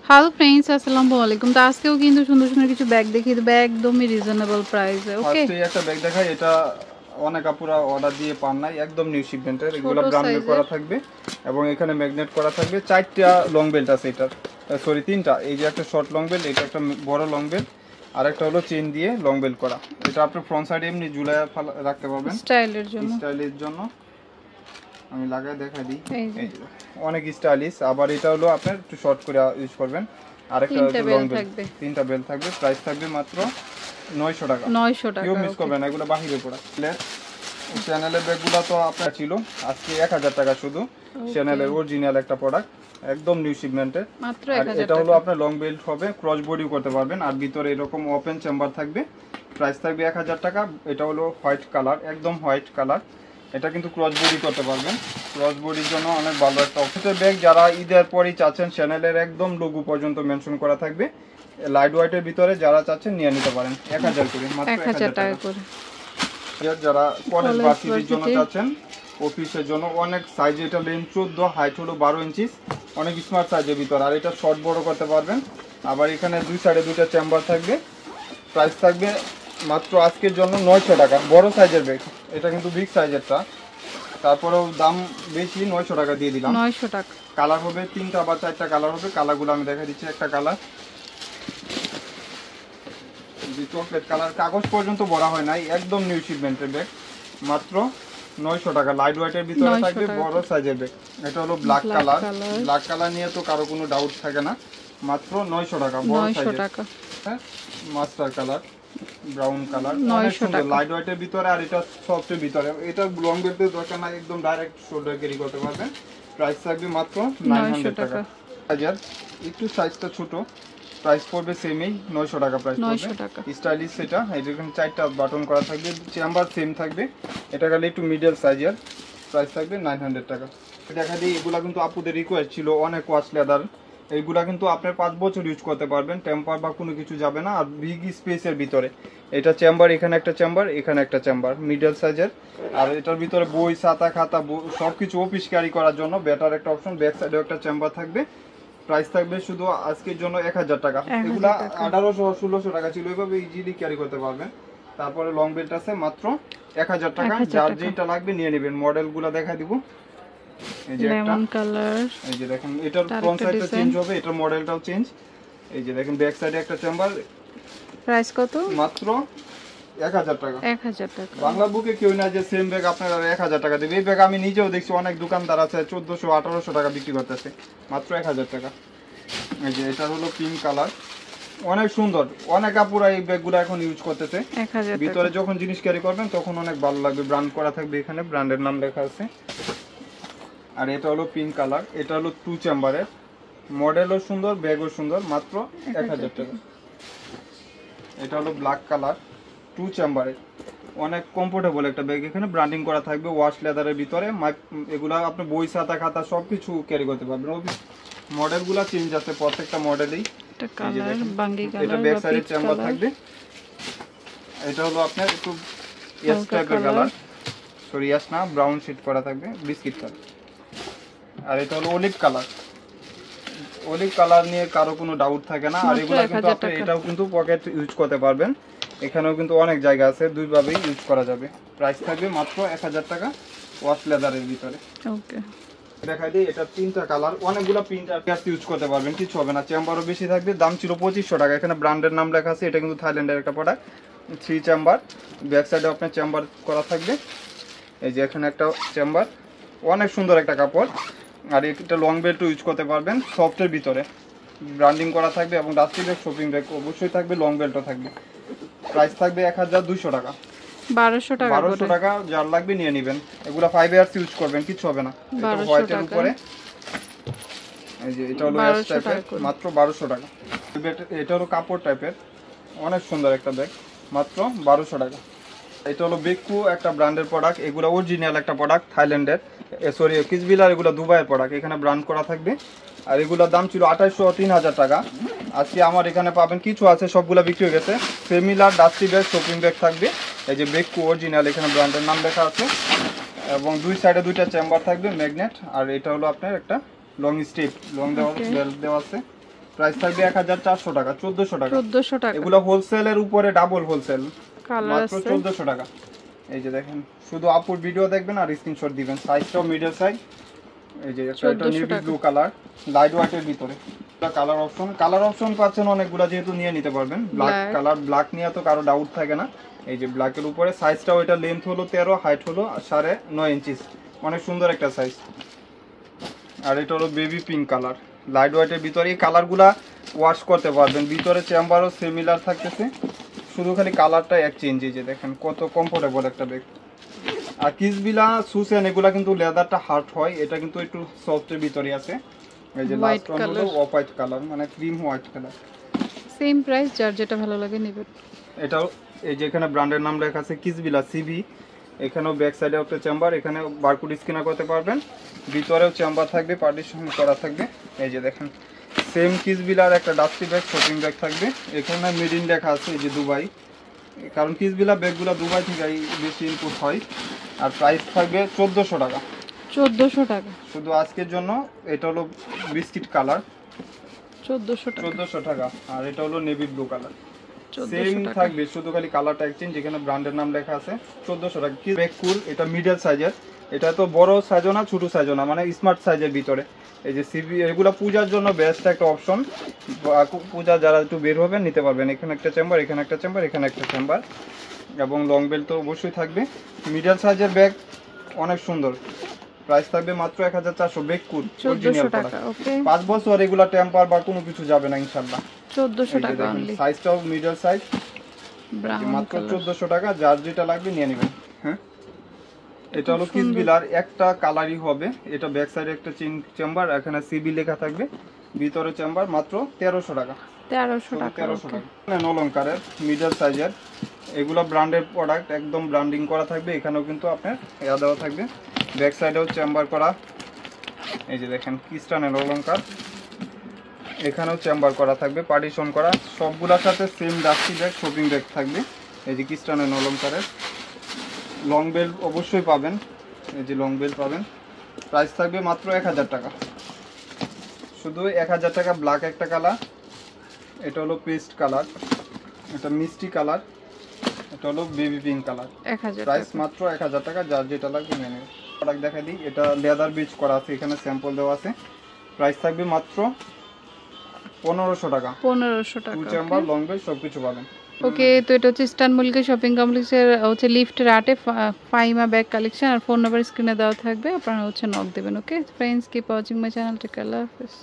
Hello friends, আসসালামু আলাইকুম। তো আজকেও কিন্তু সুন্দর সুন্দর কিছু ব্যাগ দেখিয়ে দেবো একদমই রিজনেবল প্রাইসে। ওকে, ফার্স্টে একটা ব্যাগ দেখাই। এটা অনেক আপুরা অর্ডার দিয়ে পান নাই, একদম নিউ শিপমেন্টের। ছোট এগুলো ব্র্যান্ডেড সাইজের। করা থাকবে এবং এখানে ম্যাগনেট করা থাকবে। 4টা লং বেল্ট আছে এটার, সরি 3টা। এই যে একটা শর্ট লং বেল্ট, এটা একটা বড় লং বেল্ট, আর একটা হলো চেন দিয়ে লং বেল্ট করা। এটা আপনি ফ্রন্ট সাইডে এমনি ঝুলায় রাখতে পারবেন স্টাইলের জন্য। স্টাইলের জন্য। আমি লাগায় দেখা দিই। এই যে এই যে অনেক স্টাইলিশ। আবার এটা হলো আপনার একটু শর্ট করে ইউজ করবেন। আরেকটা তিনটা হলো বেল লং বেল্ট, থাকবে। 3টা বেল্ট থাকবে। প্রাইস থাকবে মাত্র 900 টাকা। 900 কেউ টাকা। মিস ওকে, করবে না, এগুলো বাহিরে পড়া। চ্যানেলের ব্যাগগুলো তো আপনার ছিল আজকে 1000 টাকা শুধু। চ্যানেলের অরিজিনাল একটা প্রোডাক্ট, একদম নিউ শিপমেন্টের। মাত্র আর 1000 এটা হলো টাকা। আপনার লং বেল্ট হবে, ক্রস বডিও করতে পারবেন। আর ভিতরে এরকম ওপেন চেম্বার থাকবে। প্রাইস থাকবে 1000 টাকা। এটা হলো হোয়াইট কালার, একদম হোয়াইট কালার। এটা কিন্তু ক্রস বডি করতে পারবেন। ক্রস বডির জন্য অনেক ভালো একটা অফিসের ব্যাগ। যারা ঈদের পরই চাচ্ছেন, চ্যানেলের একদম লোগো পর্যন্ত মেনশন করা থাকবে। লাইট ওয়েটের ভিতরে যারা চাচ্ছেন নিয়ে নিতে পারেন। 1000 করে, মাত্র 1000 টাকা টাকা করে। যারা কলেজ কলেজ ভার্সিটির জন্য ভার্সিটি। চাচ্ছেন, অফিসের জন্য অনেক সাইজ। এটা লেন্থ 14, হাইট হলো 12 ইঞ্চি, অনেক স্মার্ট সাইজের ভিতর। আর এটা শর্ট বড় করতে পারবেন। আবার এখানে দুই সাইডে দুইটা চেম্বার থাকবে। প্রাইস থাকবে মাত্র আজকের জন্য 900 টাকা। বড় সাইজের ব্যাগ, এটা কিন্তু বিগ সাইজেরটা। তারপরেও দাম বেশি, 900 টাকা দিয়ে দিলাম। 900 টাকা। কালার হবে 3টা বা 4টা কালার হবে। কালারগুলো আমি দেখা দিচ্ছি। একটা কালার চকলেট কালার, কাগজ পর্যন্ত ভরা হয় নাই, একদম নিউ শিপমেন্টের ব্যাগ। মাত্র 900 টাকা। লাইট ওয়েটের ভিতরে 900 থাকবে, টাকা। বড় সাইজের ব্যাগ। এটা হলো black Black colour. color। Black colour নিয়ে তো কারো কোনো ডাউট থাকে না। মাত্র 900 টাকা, বড় 900 সাইজের। টাকা। হ্যাঁ, মাস্টার কালার, ব্রাউন কালার, অনেক 900 সুন্দর। টাকা। লাইট ওয়েটের ভিতরে, আর এটা সফটের ভিতরে। এটা লং বেল্টের দরকার নাই, একদম ডাইরেক্ট শোল্ডার ক্যারি করতে পারবেন। প্রাইস থাকবে মাত্র 900 টাকা। হাজার, একটু সাইজটা ছোট। প্রাইস পড়বে সেমই, 900 টাকা প্রাইস 900 পড়বে। টাকা। স্টাইলিশ এটা। এই যেখানে 4টা বাটন করা থাকবে, চেম্বার সেম থাকবে। এটা গেলে একটু মিডল সাইজের। প্রাইস থাকবে 900 টাকা। দেখা দিই, এগুলা কিন্তু আপুদের রিকোয়েস্ট ছিল, অনেক ওয়াশ লেদার। এইগুলা কিন্তু আপনার 5 বছর ইউজ করতে পারবেন, টেম্পার বা কোনো কিছু যাবে না। আর বিগ স্পেসের ভিতরে এটা চেম্বার, এখানে একটা চেম্বার, এখানে একটা চেম্বার, মিডল সাইজের। আর এটার ভিতরে বই, খাতা খাতা সব কিছু অফিস ক্যারি করার জন্য বেটার একটা অপশন। ব্যাক সাইডেও একটা চেম্বার থাকবে। প্রাইস থাকবে শুধু আজকের জন্য 1000 টাকা। 1000 এগুলা টাকা। 1800-1600 টাকা ছিল, এভাবে ইজিলি ক্যারি করতে পারবেন। তারপরে লং বেল্ট আছে মাত্র 1000 টাকা। 1000 যার টাকা। যেটা লাগবে নিয়ে নেবেন। মডেলগুলো দেখা দিব। এই যে একটা, লেমন কালার। এই যে দেখেন, এটার তার ফ্রন্ট একটা সাইডটা ডিজাইন। চেঞ্জ হবে, এটার মডেলটাও চেঞ্জ। এই যে দেখেন, ব্যাক সাইডে একটা চেম্বার। প্রাইস কত? মাত্র 1000 টাকা। 1000 টাকা। বাংলা বুকে কেউ না যে সেম ব্যাগ আপনার 1000 টাকা দেবে। এই ব্যাগ আমি নিজেও দেখছি, অনেক দোকানদার আছে 1400-1800 টাকা বিক্রি করতেছে, মাত্র 1000 টাকা। এই যে এটা হলো পিঙ্ক কালার, অনেক সুন্দর। অনেক আপুরা এই ব্যাগগুলো এখন ইউজ করতেছে। 1000 ভিতরে টাকা। যখন জিনিস ক্যারি করবেন তখন অনেক ভালো লাগবে। ব্র্যান্ড করা থাকবে, এখানে ব্র্যান্ডের নাম লেখা আছে। আর এটা হলো পিঙ্ক কালার, এটা হলো 2 চেম্বারের। মডেলও সুন্দর, ব্যাগও সুন্দর, মাত্র 1000 টাকা। এটা হলো ব্ল্যাক কালার, 2 চেম্বারের, অনেক কমফোর্টেবল একটা ব্যাগ। এখানে ব্র্যান্ডিং করা থাকবে, ওয়াশ লেদারের ভিতরে। এগুলা আপনি বই, খাতা খাতা সব কিছু ক্যারি করতে পারবেন। মডেলগুলো চেঞ্জ আছে প্রত্যেকটা মডেলেই। এটা কালার বাঙ্গি এটা কালার ব্যাক বা সাইডে পিচ চেম্বার কালার। থাকবে। এটা হলো আপনার একটু এস হালকা টাইপের কালার। কালার, সরি এস না, ব্রাউন শেড করা থাকবে, বিস্কিট কালার। আর এটা হলো অলিভ কালার। অলিভ কালার নিয়ে কারো কোনো ডাউট থাকে না। আর মাত্র এগুলা কিন্তু 1000 আপনি টাকা। এটাও কিন্তু পকেট ইউজ করতে পারবেন। এখানেও কিন্তু অনেক জায়গা আছে, দুইভাবেই ইউজ করা যাবে। প্রাইস থাকবে মাত্র 1000 টাকা, ওয়াশ লেদারের ভিতরে। ওকে। দেখাই দিই, এটা 3টা কালার, অনেকগুলো প্রিন্টার ইউজ করতে পারবেন, কিছু হবে না। চেম্বারও বেশি থাকবে। দাম ছিল 2500 টাকা। এখানে ব্র্যান্ডের নাম লেখা আছে। এটা কিন্তু থাইল্যান্ডের একটা প্রোডাক্ট। 3 চেম্বার, ব্যাক সাইডে আপনার চেম্বার করা থাকবে। এই যে এখানে একটা চেম্বার, অনেক সুন্দর একটা কাপড়। আর এটা লং বেল্টও ইউজ করতে পারবেন, সফটের ভিতরে ব্র্যান্ডিং করা থাকবে। এবং ডাস্টি ব্যাগ, শপিং ব্যাগ অবশ্যই থাকবে, লং বেল্টও থাকবে। প্রাইস থাকবে 1200 টাকা। 1200 টাকা 1200 করে। টাকা, যার লাগবে নিয়ে নেবেন। এগুলা 5 ইয়ার্স ইউজ করবেন, কিছু হবে না। এটা 1200 হোয়াইটের টাকা। উপরে। এই যে এটা হলো এস 1200 টাইপের, টাকা করে। মাত্র 1200 টাকা। এটা হলো কাপড় টাইপের, অনেক সুন্দর একটা ব্যাগ, মাত্র 1200 টাকা। এটা হলো বেকু, একটা ব্র্যান্ডের প্রোডাক্ট। এগুলো অরিজিনাল একটা প্রোডাক্ট, থাইল্যান্ডের, সরি কিসবিলার। এগুলো দুবাইয়ের প্রোডাক্ট, এখানে ব্র্যান্ড করা থাকবে। আর এগুলোর দাম ছিল 2800-3000 টাকা। আজকে আমার এখানে পাবেন, কিছু আছে সবগুলো বিক্রি হয়ে গেছে। ফেমিলার ডাস্টি ব্যাগ, শপিং ব্যাগ থাকবে। এই যে বেকু অরিজিনাল, এখানে ব্র্যান্ডের নাম লেখা আছে। এবং দুই সাইডে দুইটা চেম্বার থাকবে, ম্যাগনেট। আর এটা হলো আপনার একটা লং স্ট্রিপ, লং দেওয়া, Okay. বেল্ট দেওয়া আছে। প্রাইস থাকবে 1400 টাকা, 1400 টাকা। 1400 টাকা। এগুলো হোলসেলের উপরে ডাবল হোলসেল, কালার মাত্র আছে 1400 টাকা। এই যে দেখেন, শুধু আপুর ভিডিও দেখবেন আর স্ক্রিনশট দিবেন। সাইজটাও মিডল সাইজ। এই যে এটা নেভি ব্লু কালার, লাইট ওয়েটের ভিতরে। কালার অপশন পাচ্ছেন অনেকগুলা, যেহেতু নিয়ে নিতে পারবেন। ব্ল্যাক কালার, ব্ল্যাক নিয়ে তো কারো ডাউট থাকে না। এই যে ব্ল্যাকের উপরে সাইজটাও, এটা লেন্থ হলো 13, হাইট হলো 9.5 ইঞ্চি, অনেক সুন্দর একটা সাইজ। আর এটা হলো বেবি পিঙ্ক কালার, লাইট ওয়েটের ভিতরে। এই কালারগুলা ওয়াশ করতে পারবেন, ভিতরে চেম্বারও সিমিলার থাকতেছে, শুধু খালি কালারটা এক চেঞ্জ। এই যে দেখেন কত কমফোর্টেবল একটা ব্যাগ। আর কিসবিলা সুসেন এগুলা কিন্তু লেদারটা হার্ড হয়, এটা কিন্তু একটু সফটের ভিতরে আছে। এই যে লাস্ট ওয়ান হলো অফ হোয়াইট কালার, মানে cream white colour. Same price, যার যেটা ভালো লাগে নেবেন। এটাও এই যে এখানে ব্র্যান্ডের নাম লেখা আছে কিসবিলা সিভি। এখানেও ব্যাক সাইডে একটা চেম্বার, এখানে বারকোড স্ক্যানার করতে পারবেন। ভিতরেও চেম্বার থাকবে, পার্টিশন করা থাকবে। এই যে দেখেন সেম কিসবিলার একটা ডাস্টি ব্যাগ, শপিং ব্যাগ থাকবে। এখানে মেড ইন লেখা আছে, এই যে দুবাই, কারণ কিসবিলা ব্যাগগুলো দুবাই থেকে বেশি ইনপুট হয়। আর প্রাইস থাকবে 1400 টাকা, 1400 টাকা শুধু আজকের জন্য। এটা হলো বিস্কিট কালার, 1400 টাকা। 1400 টাকা। আর এটা হলো নেভি ব্লু কালার, 1400 সেম টাকা। থাকবে, শুধু খালি কালারটা এক্সচেঞ্জ। যেখানে ব্র্যান্ডের নাম লেখা আছে, 1400 টাকা। কি ব্যাগ কুল, এটা মিডল সাইজের। এটা তো বড় সাইজও না, ছোট সাইজও না, মানে স্মার্ট সাইজের ভিতরে। এই যে সিবি, এগুলো পূজার জন্য বেস্ট একটা অপশন। পূজা যারা একটু বের হবেন নিতে পারবেন। এখানে একটা চেম্বার, এখানে একটা চেম্বার, এখানে একটা চেম্বার, এবং লং বেল্ট তো অবশ্যই থাকবে। মিডল সাইজের ব্যাগ, অনেক সুন্দর। প্রাইস থাকবে মাত্র 1400, ব্যাগ কুল, 1400 টাকা। ওকে, 5 বছর এগুলা টেম্পার বা কোনো কিছু যাবে না ইনশাআল্লাহ। 1400 টাকা অনলি। সাইজটাও মিডল সাইজ, ব্রাউন মাত্র কালার। 1400 টাকা। যার যেটা লাগবে নিয়ে নেবেন। হ্যাঁ, এটা হলো কিসবিলার, একটা কালারই হবে। এটা ব্যাক সাইডে একটা চেম্বার, এখানে সিবি লেখা থাকবে, ভিতরে চেম্বার, মাত্র 1300 টাকা, 1300 টাকা। 1300 টাকা। অলংকারের মিডল সাইজের, এগুলো ব্র্যান্ডের প্রোডাক্ট, একদম ব্র্যান্ডিং করা থাকবে। এখানেও কিন্তু আপনার ইয়া দেওয়া থাকবে, ব্যাক সাইডেও চেম্বার করা। এই যে দেখেন ক্রিস্টানের অলংকার, এখানেও চেম্বার করা থাকবে, পার্টিশন করা। সবগুলোর সাথে same dusty bag, shopping bag থাকবে। এই যে ক্রিস্টানের অলংকারের লং বেল্ট অবশ্যই পাবেন, এই যে লং বেল্ট পাবেন। প্রাইস থাকবে মাত্র 1000 টাকা, শুধু 1000 টাকা। ব্ল্যাক একটা কালার, এটা হলো পেস্ট কালার, এটা মিষ্টি কালার, এটা হলো বেবি পিঙ্ক কালার। 1000 প্রাইস টাকা। মাত্র 1000 টাকা। যার যেটা লাগবে নিয়ে নেবেন। প্রোডাক্ট দেখা দিই, এটা লেদার বিচ করা আছে, এখানে স্যাম্পল দেওয়া আছে। প্রাইস থাকবে মাত্র 1500 টাকা, 1500 টাকা। চেম্বার, লং বেল্ট সবকিছু পাবেন। ওকে, তো এটা হচ্ছে ইস্টার্ন মল্লিকা শপিং কমপ্লেক্সের হচ্ছে লিফটের 8-এ ফাইমা ব্যাগ কালেকশন। আর ফোন নাম্বার স্ক্রিনে দেওয়া থাকবে, আপনারা হচ্ছে নক দেবেন। Okay friends, keep watching my channel, take care, আল্লাহ হাফেজ।